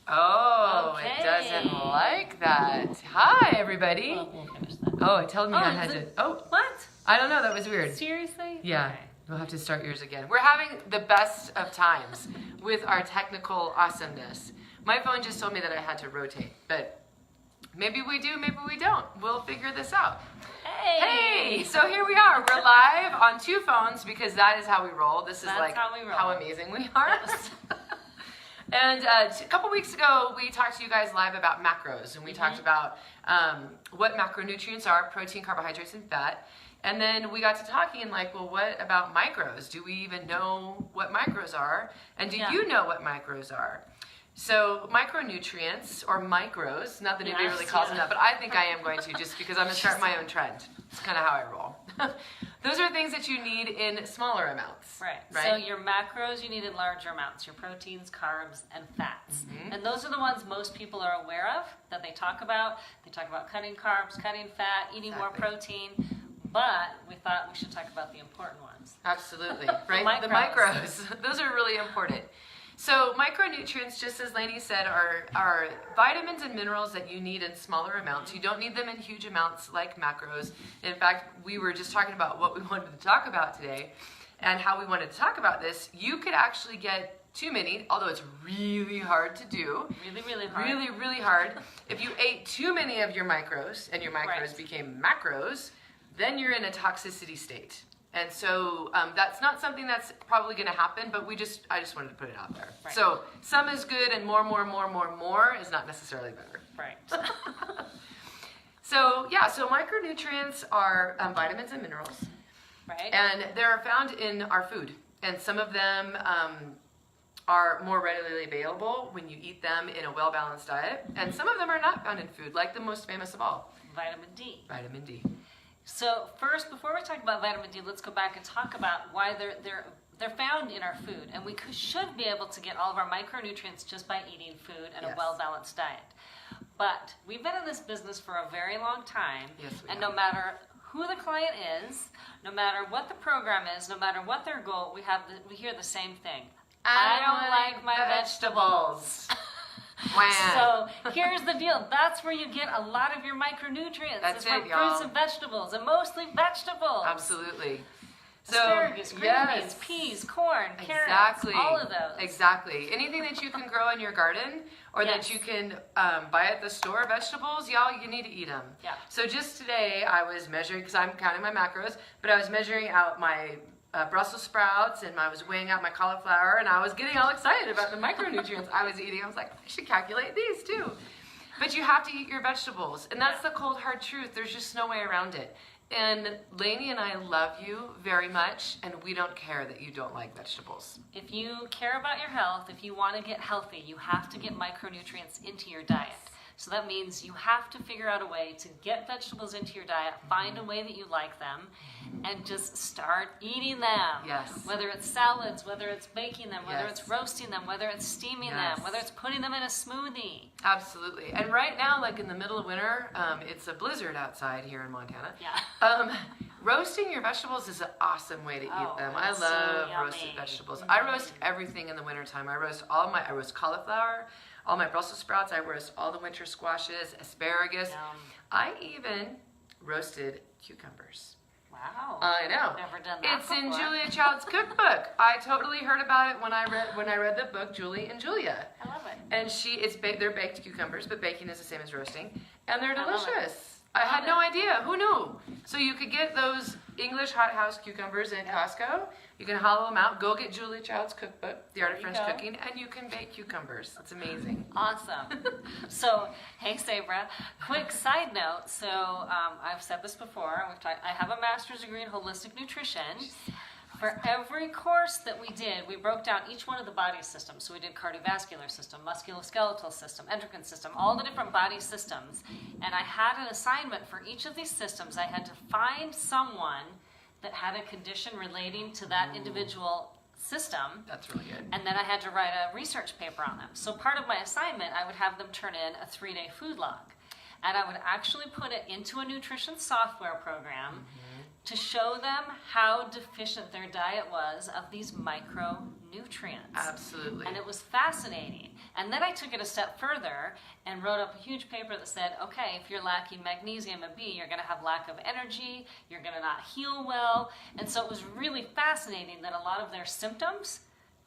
Oh, Okay. it doesn't like that. Hi, everybody. Well, we'll finish that. Oh, it told me I had is to. it- Oh, What? I don't know. That was weird. Seriously? Yeah. Okay. We'll have to start yours again. We're having the best of times with our technical awesomeness. My phone just told me that I had to rotate, but maybe we do, maybe we don't. We'll figure this out. Hey, so here we are. We're live on 2 phones because that is how we roll. This is That's like how we roll. how amazing we are. And a couple weeks ago, we talked to you guys live about macros, and we talked about what macronutrients are, protein, carbohydrates, and fat. And then we got to talking and like, well, what about micros? Do we even know what micros are? And do you know what micros are? So micronutrients, or micros, not that anybody really calls them that, but I think I am going to just because I'm going to start my own trend. It's kind of how I roll. Those are things that you need in smaller amounts. Right. So your macros you need in larger amounts, your proteins, carbs, and fats. And those are the ones most people are aware of, that they talk about. They talk about cutting carbs, cutting fat, eating more protein. But we thought we should talk about the important ones. Absolutely. Right? The The micros. Those are really important. So micronutrients, just as Laini said, are vitamins and minerals that you need in smaller amounts. You don't need them in huge amounts like macros. In fact, we were just talking about what we wanted to talk about today and how we wanted to talk about this. You could actually get too many, although it's really hard to do. Really, really hard. Really, really hard. If you ate too many of your micros and your macros became macros, then you're in a toxicity state. And so that's not something that's probably going to happen, but I just wanted to put it out there. Right. So some is good, and more is not necessarily better. Right. So micronutrients are vitamins and minerals. Right. And they're found in our food. And some of them are more readily available when you eat them in a well-balanced diet. And some of them are not found in food, like the most famous of all. Vitamin D. Vitamin D. So first, before we talk about vitamin D, let's go back and talk about why they're found in our food. And we should be able to get all of our micronutrients just by eating food and a well-balanced diet. But we've been in this business for a very long time. Yes, we and have. no matter who the client is, no matter what the program is, no matter what their goal, we hear the same thing. I don't like my vegetables. Wow. So here's the deal. That's where you get a lot of your micronutrients. That's it's from it, y'all. fruits and vegetables, and mostly vegetables. Absolutely. So, Asparagus, green beans, peas, corn, carrots, exactly. all of those. Exactly. Anything that you can grow in your garden or that you can buy at the store, vegetables, y'all, you need to eat them. Yeah. So just today I was measuring, because I'm counting my macros, but I was measuring out my Brussels sprouts, and I was weighing out my cauliflower, and I was getting all excited about the micronutrients I was eating. I was like, I should calculate these too. But you have to eat your vegetables, and that's the cold hard truth. There's just no way around it. And Laini and I love you very much, and we don't care that you don't like vegetables. If you care about your health, if you want to get healthy, you have to get micronutrients into your diet. So that means you have to figure out a way to get vegetables into your diet, find a way that you like them, and just start eating them. Yes. Whether it's salads, whether it's baking them, whether Yes. it's roasting them, whether it's steaming Yes. them, whether it's putting them in a smoothie. Absolutely. And right now, like in the middle of winter, it's a blizzard outside here in Montana. Yeah. Roasting your vegetables is an awesome way to eat them. I it's love so roasted yummy. vegetables. I roast everything in the wintertime. I roast cauliflower, all my Brussels sprouts. I roast all the winter squashes, asparagus. Yum. I even roasted cucumbers. Wow. I know. Never done that It's in before. Julia Child's cookbook. I totally heard about it when I read the book Julie and Julia. I love it. And they're baked cucumbers, but baking is the same as roasting, and they're I love it. delicious. I had no idea. Who knew? So you could get those English hothouse cucumbers in Costco. You can hollow them out. Go get Julia Child's cookbook, The Art of There you French go. Cooking, and you can bake cucumbers. It's amazing. Awesome. So, hey Sabra, quick side note. So, I've said this before. I have a master's degree in holistic nutrition. For every course that we did, we broke down each one of the body systems. So we did cardiovascular system, musculoskeletal system, endocrine system, all the different body systems. And I had an assignment for each of these systems. I had to find someone that had a condition relating to that individual system. That's really good. And then I had to write a research paper on them. So part of my assignment, I would have them turn in a 3-day food log. And I would actually put it into a nutrition software program to show them how deficient their diet was of these micronutrients. nutrients. Absolutely. And it was fascinating. And then I took it a step further and wrote up a huge paper that said, okay, if you're lacking magnesium and B, you're going to have lack of energy, you're going to not heal well. And so it was really fascinating that a lot of their symptoms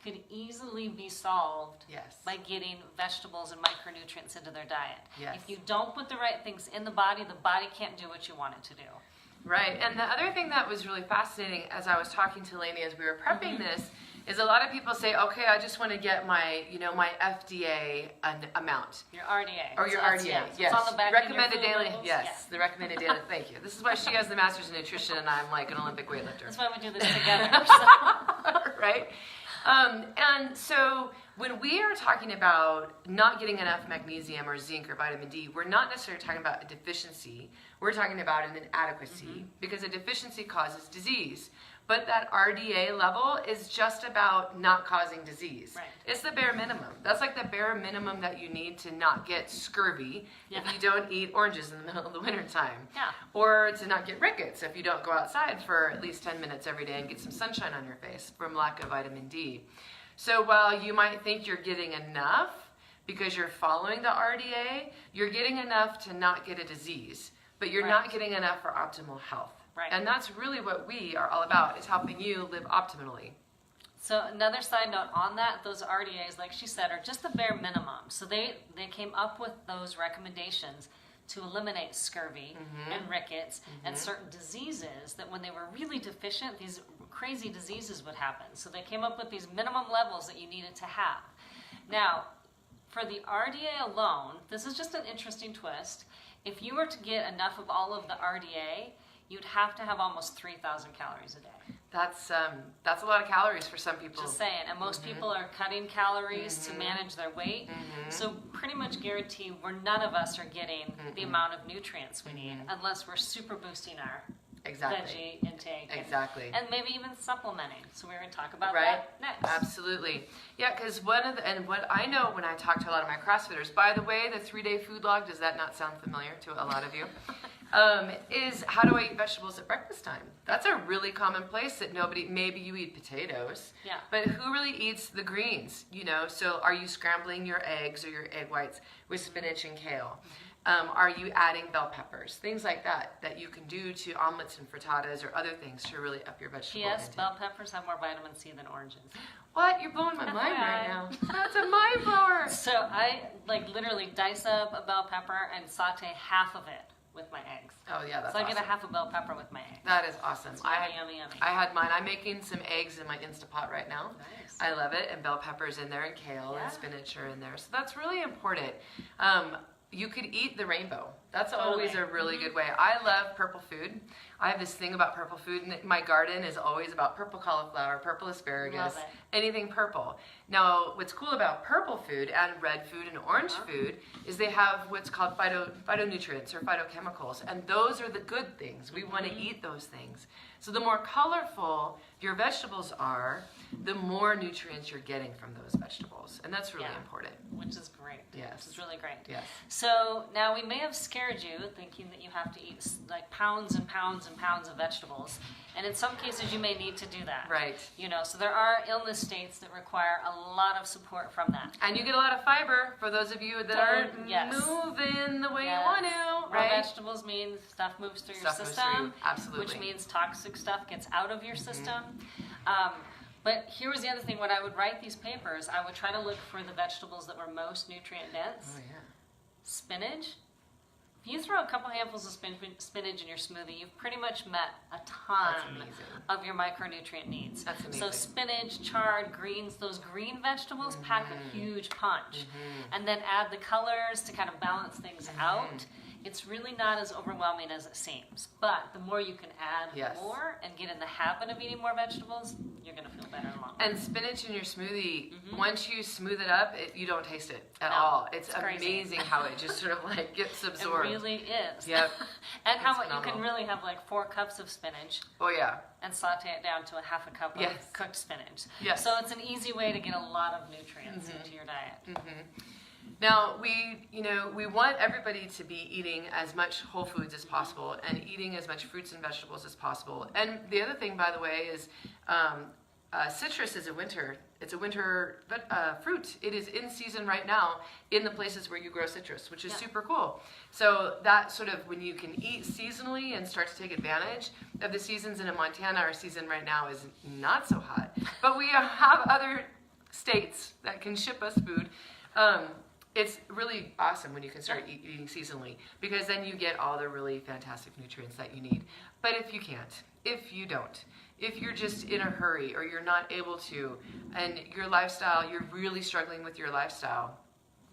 could easily be solved by getting vegetables and micronutrients into their diet. Yes. If you don't put the right things in the body can't do what you want it to do. Right, and the other thing that was really fascinating as I was talking to Laini as we were prepping this is a lot of people say, okay, I just want to get my, my FDA amount. Your RDA. Or your RDA, yes. yes. It's on the back recommended of your food daily, labels. yes, the recommended daily, thank you. This is why she has the master's in nutrition and I'm like an Olympic weightlifter. That's why we do this together. So. Right? And so when we are talking about not getting enough magnesium or zinc or vitamin D, we're not necessarily talking about a deficiency. We're talking about an inadequacy because a deficiency causes disease. But that RDA level is just about not causing disease. Right. It's the bare minimum. That's like the bare minimum that you need to not get scurvy if you don't eat oranges in the middle of the winter time. Yeah. Or to not get rickets if you don't go outside for at least 10 minutes every day and get some sunshine on your face from lack of vitamin D. So while you might think you're getting enough because you're following the RDA, you're getting enough to not get a disease, but you're not getting enough for optimal health. Right. And that's really what we are all about, is helping you live optimally. So another side note on that, those RDAs, like she said, are just the bare minimum. So they came up with those recommendations to eliminate scurvy and rickets and certain diseases that when they were really deficient, these crazy diseases would happen. So they came up with these minimum levels that you needed to have. Now, for the RDA alone, this is just an interesting twist. If you were to get enough of all of the RDA, you'd have to have almost 3,000 calories a day. That's a lot of calories for some people. Just saying, and most people are cutting calories to manage their weight. So pretty much guarantee none of us are getting the amount of nutrients we need unless we're super boosting our veggie intake. Exactly. And maybe even supplementing. So we're going to talk about Right. that next. Absolutely. Yeah, because what I know when I talk to a lot of my CrossFitters, by the way, the 3-day food log, does that not sound familiar to a lot of you? Is how do I eat vegetables at breakfast time? That's a really common place that maybe you eat potatoes, but who really eats the greens, So are you scrambling your eggs or your egg whites with spinach and kale? Are you adding bell peppers? Things like that you can do to omelets and frittatas or other things to really up your vegetable P.S. intake. Bell peppers have more vitamin C than oranges. What? You're blowing my mind right now. That's a mind blower. So I literally dice up a bell pepper and saute half of it with my eggs. Oh yeah, that's so I awesome. get a half a bell pepper with my eggs. That is awesome. It's yummy, yummy. I had mine. I'm making some eggs in my Instapot right now. Nice. I love it, and bell peppers in there, and kale and spinach are in there. So that's really important. You could eat the rainbow. That's always a really good way. I love purple food. I have this thing about purple food, and my garden is always about purple cauliflower, purple asparagus, Love it. anything purple. Now, what's cool about purple food and red food and orange food is they have what's called phytonutrients or phytochemicals, and those are the good things. We want to eat those things. So the more colorful your vegetables are, the more nutrients you're getting from those vegetables, and that's really important. Which is great. Yes. Which is really great. Yes. So now we may have scared you thinking that you have to eat pounds and pounds and pounds of vegetables, and in some cases you may need to do that. Right. So there are illness states that require a lot of support from that. And you get a lot of fiber for those of you that aren't moving the way you want to, Raw right? vegetables mean stuff moves through Stuff your moves system, through you. Absolutely. which means toxic stuff gets out of your system. But here was the other thing. When I would write these papers, I would try to look for the vegetables that were most nutrient dense. Oh, yeah. Spinach. If you throw a couple handfuls of spinach in your smoothie, you've pretty much met a ton of your micronutrient needs. That's amazing. So spinach, chard, greens, those green vegetables pack a huge punch. And then add the colors to kind of balance things out. It's really not as overwhelming as it seems. But the more you can add more and get in the habit of eating more vegetables, you're going to feel better in the long run. And spinach in your smoothie, once you smooth it up, you don't taste it at all. It's amazing how it just sort of gets absorbed. It really is. Yep. And how you can really have 4 cups of spinach. Oh, yeah. And saute it down to a half a cup of cooked spinach. Yes. So it's an easy way to get a lot of nutrients into your diet. Now, we want everybody to be eating as much whole foods as possible and eating as much fruits and vegetables as possible. And the other thing, by the way, is citrus is a winter It's a winter fruit. It is in season right now in the places where you grow citrus, which is super cool. So that sort of, when you can eat seasonally and start to take advantage of the seasons. And in Montana, our season right now is not so hot, but we have other states that can ship us food. It's really awesome when you can start eating seasonally, because then you get all the really fantastic nutrients that you need. But if you can't, if you don't, if you're just in a hurry or you're not able to, and your lifestyle, you're really struggling with your lifestyle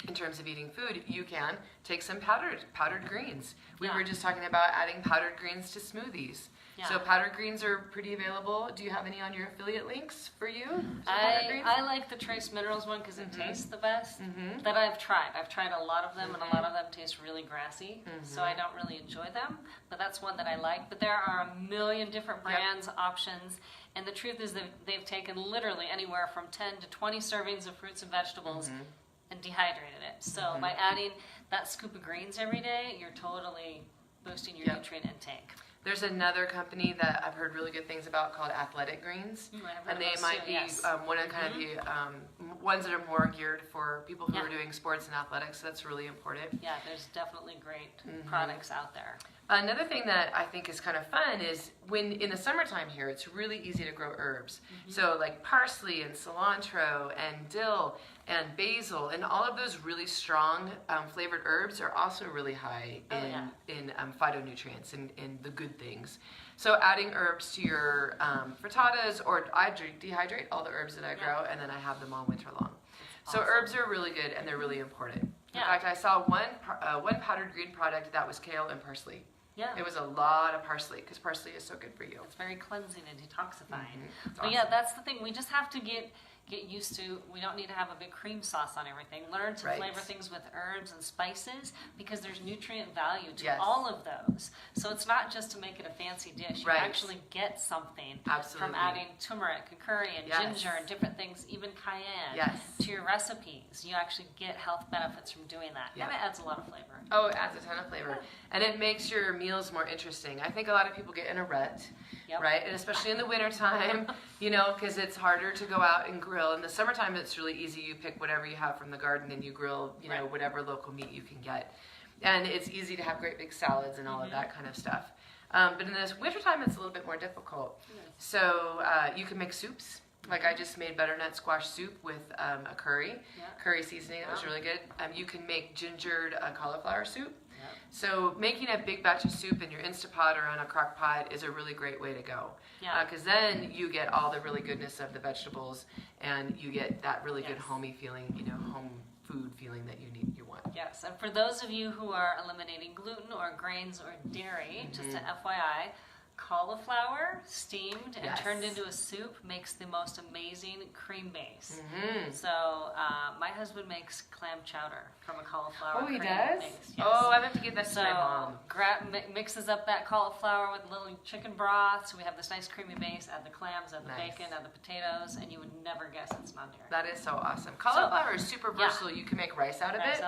in terms of eating food, you can take some powdered greens. We were just talking about adding powdered greens to smoothies. Yeah. So powdered greens are pretty available. Do you have any on your affiliate links for you? I like the Trace Minerals one because it tastes the best. That I've tried. I've tried a lot of them, and a lot of them taste really grassy. So I don't really enjoy them, but that's one that I like. But there are a million different brands, options, and the truth is that they've taken literally anywhere from 10 to 20 servings of fruits and vegetables and dehydrated it. So by adding that scoop of greens every day, you're totally boosting your nutrient intake. There's another company that I've heard really good things about called Athletic Greens, and they might be one of kind of the ones that are more geared for people who are doing sports and athletics. So that's really important. Yeah, there's definitely great products out there. Another thing that I think is kind of fun is when in the summertime here, it's really easy to grow herbs. So like parsley and cilantro and dill and basil and all of those really strong flavored herbs are also really high in phytonutrients and in the good things. So adding herbs to your frittatas, or I dehydrate all the herbs that I grow and then I have them all winter long. So herbs are really good and they're really important. In fact, I saw one powdered green product that was kale and parsley. Yeah. It was a lot of parsley because parsley is so good for you. It's very cleansing and detoxifying. But yeah, that's the thing. We just have to get used to, we don't need to have a big cream sauce on everything. Learn to flavor things with herbs and spices because there's nutrient value to all of those. So it's not just to make it a fancy dish. You actually get something from adding turmeric and curry and ginger and different things, even cayenne, to your recipes. You actually get health benefits from doing that. And it adds a lot of flavor. Oh, it adds a ton of flavor. And it makes your meals more interesting. I think a lot of people get in a rut, right? And especially in the wintertime, you know, because it's harder to go out and grill. In the summertime, it's really easy. You pick whatever you have from the garden and you grill, you know, whatever local meat you can get. And it's easy to have great big salads and all of that kind of stuff. But in the wintertime, it's a little bit more difficult. So you can make soups. Like I just made butternut squash soup with a curry seasoning. That was really good. You can make gingered cauliflower soup. So making a big batch of soup in your Instapot or on a crock pot is a really great way to go. Because then you get all the really goodness of the vegetables and you get that really good homey feeling, you know, home food feeling that you want. Yes, and for those of you who are eliminating gluten or grains or dairy, just an FYI, cauliflower steamed and turned into a soup makes the most amazing cream base. So my husband makes clam chowder from a cauliflower cream base. Yes. Oh, I have to get that to my mom. Mixes up that cauliflower with a little chicken broth, so we have this nice creamy base. Add the clams, add the bacon, add the potatoes, and you would never guess it's non-dairy. That is so awesome. Cauliflower is super versatile. You can make rice out of it.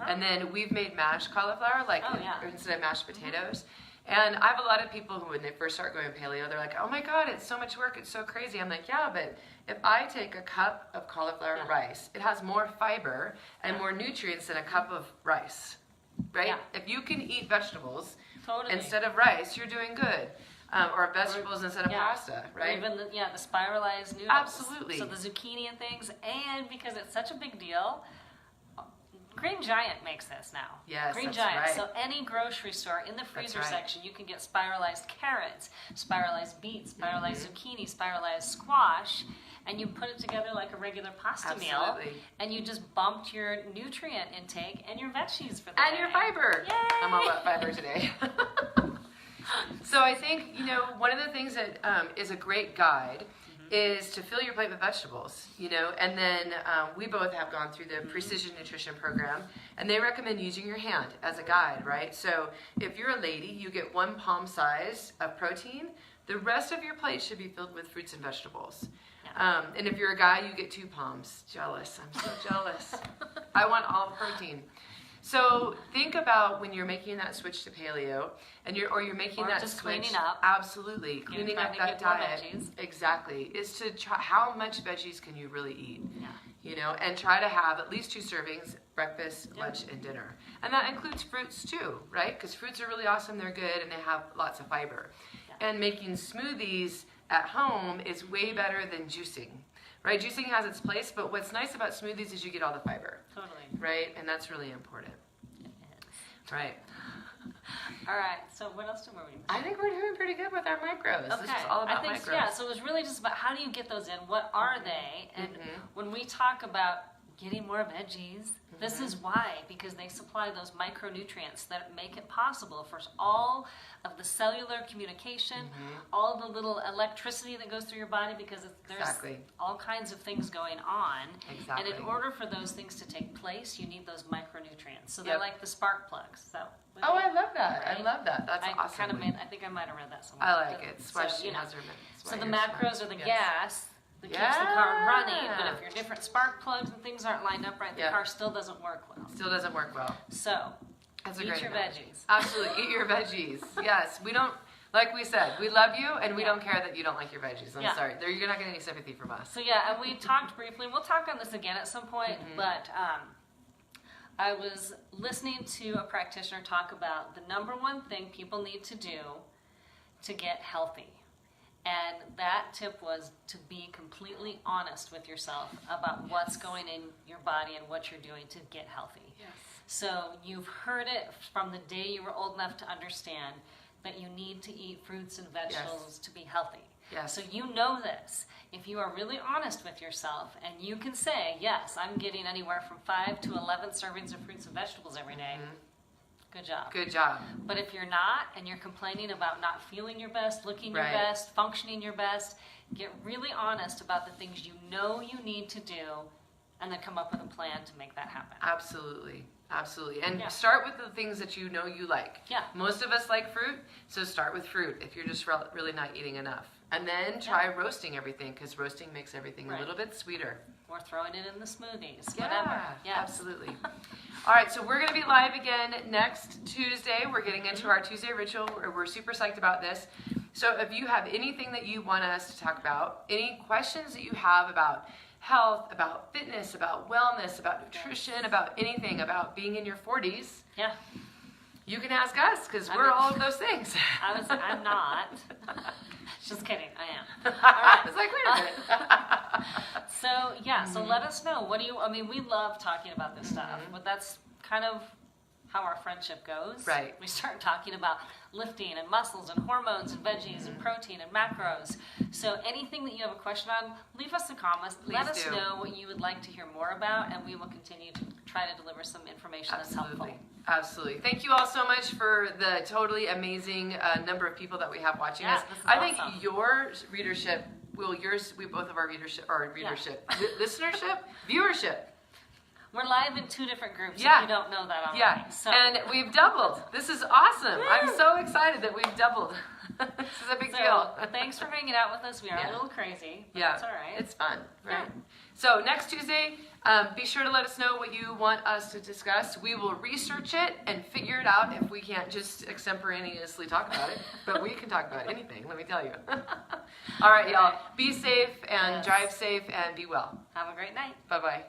And then we've made mashed cauliflower, like instead of mashed potatoes. And I have a lot of people who, when they first start going paleo, they're like, oh my God, it's so much work, it's so crazy. I'm like, yeah, but if I take a cup of cauliflower rice, it has more fiber and more nutrients than a cup of rice, right? If you can eat vegetables instead of rice, you're doing good. Or vegetables instead of pasta, right? Or even the spiralized noodles. Absolutely. So the zucchini and things, and because it's such a big deal, Green Giant makes this now. Yes, Green that's Giant. right. So any grocery store, in the freezer section, you can get spiralized carrots, spiralized beets, spiralized zucchini, spiralized squash, and you put it together like a regular pasta meal, and you just bumped your nutrient intake and your veggies for the day. And your fiber. Yay! I'm all about fiber today. So I think, you know, one of the things that is a great guide is to fill your plate with vegetables, you know, and then we both have gone through the Precision Nutrition program, and they recommend using your hand as a guide, right? So if you're a lady, you get 1 palm size of protein. The rest of your plate should be filled with fruits and vegetables. And if you're a guy, you get 2 palms. Jealous. I'm so jealous. I want all protein. So think about when you're making that switch to paleo, and you're making Or that just switch. cleaning up. Absolutely, cleaning trying up to that get more diet. veggies. Exactly, is to try how much veggies can you really eat. Yeah. You know, and try to have at least 2 servings, breakfast, lunch, and dinner. And that includes fruits too, right? Because fruits are really awesome, they're good, and they have lots of fiber. Yeah. And making smoothies at home is way better than juicing, right? Juicing has its place, but what's nice about smoothies is you get all the fiber, Totally. right? And that's really important, It is. right? All right. So what else were we? I think we're doing pretty good with our micros. Okay. This is all about I think micros. yeah. So it was really just about how do you get those in? What are they? And when we talk about getting more veggies, this is why, because they supply those micronutrients that make it possible for all of the cellular communication, all the little electricity that goes through your body, because there's Exactly. all kinds of things going on. Exactly. And in order for those things to take place, you need those micronutrients. So Yep. they're like the spark plugs. So Oh, I love that. I Right? love that. That's I awesome. kind of I think I might have read that somewhere. I like it. That's why So, she you know, has her. so the macros are the Yes. gas that keeps the car running, but Yeah. if your different spark plugs and things aren't lined up right, the Yeah. car still doesn't work well. Still doesn't work well. So, That's a eat great your analogy. veggies. Absolutely. Eat your veggies. Yes. We don't, like we said, we love you and we Yeah. don't care that you don't like your veggies. I'm Yeah. sorry. You're not getting any sympathy from us. So yeah, and we talked briefly, we'll talk on this again at some point, but I was listening to a practitioner talk about the number one thing people need to do to get healthy. And that tip was to be completely honest with yourself about what's going in your body and what you're doing to get healthy. Yes. So you've heard it from the day you were old enough to understand that you need to eat fruits and vegetables to be healthy. Yes. So you know this. If you are really honest with yourself and you can say, yes, I'm getting anywhere from 5 to 11 servings of fruits and vegetables every day, good job. Good job. But if you're not and you're complaining about not feeling your best, looking your Right. best, functioning your best, get really honest about the things you know you need to do and then come up with a plan to make that happen. Absolutely. Absolutely. And Yeah. start with the things that you know you like. Yeah. Most of us like fruit, so start with fruit if you're just really not eating enough. And then try roasting everything, because roasting makes everything a Right. little bit sweeter. Or throwing it in the smoothies, Yeah, whatever. Yes. absolutely. All right, so we're going to be live again next Tuesday. We're getting into our Tuesday ritual. We're super psyched about this. So if you have anything that you want us to talk about, any questions that you have about health, about fitness, about wellness, about nutrition, about anything, about being in your 40s, Yeah. you can ask us, because we're all of those things. I'm not. Just kidding, I am. I was like, wait a minute. So yeah, so let us know. What do you? I mean, we love talking about this stuff, but that's kind of how our friendship goes. Right. We start talking about lifting and muscles and hormones and veggies and protein and macros. So anything that you have a question on, leave us a comment. Let us do. know what you would like to hear more about, and we will continue to try to deliver some information that's helpful. Absolutely. Absolutely. Thank you all so much for the totally amazing number of people that we have watching Yeah, us. this is I think awesome. your readership, we both of our readership, listenership, viewership. We're live in 2 different groups. Yeah. If you don't know that already. Yeah. So, And we've doubled. This is awesome. I'm so excited that we've doubled. This is a big deal. thanks for hanging out with us. We are Yeah. a little crazy. But Yeah, It's all right. it's fun, right? Yeah. So next Tuesday, be sure to let us know what you want us to discuss. We will research it and figure it out if we can't just extemporaneously talk about it. But we can talk about anything, let me tell you. All right, y'all. Be safe and Yes. drive safe and be well. Have a great night. Bye-bye.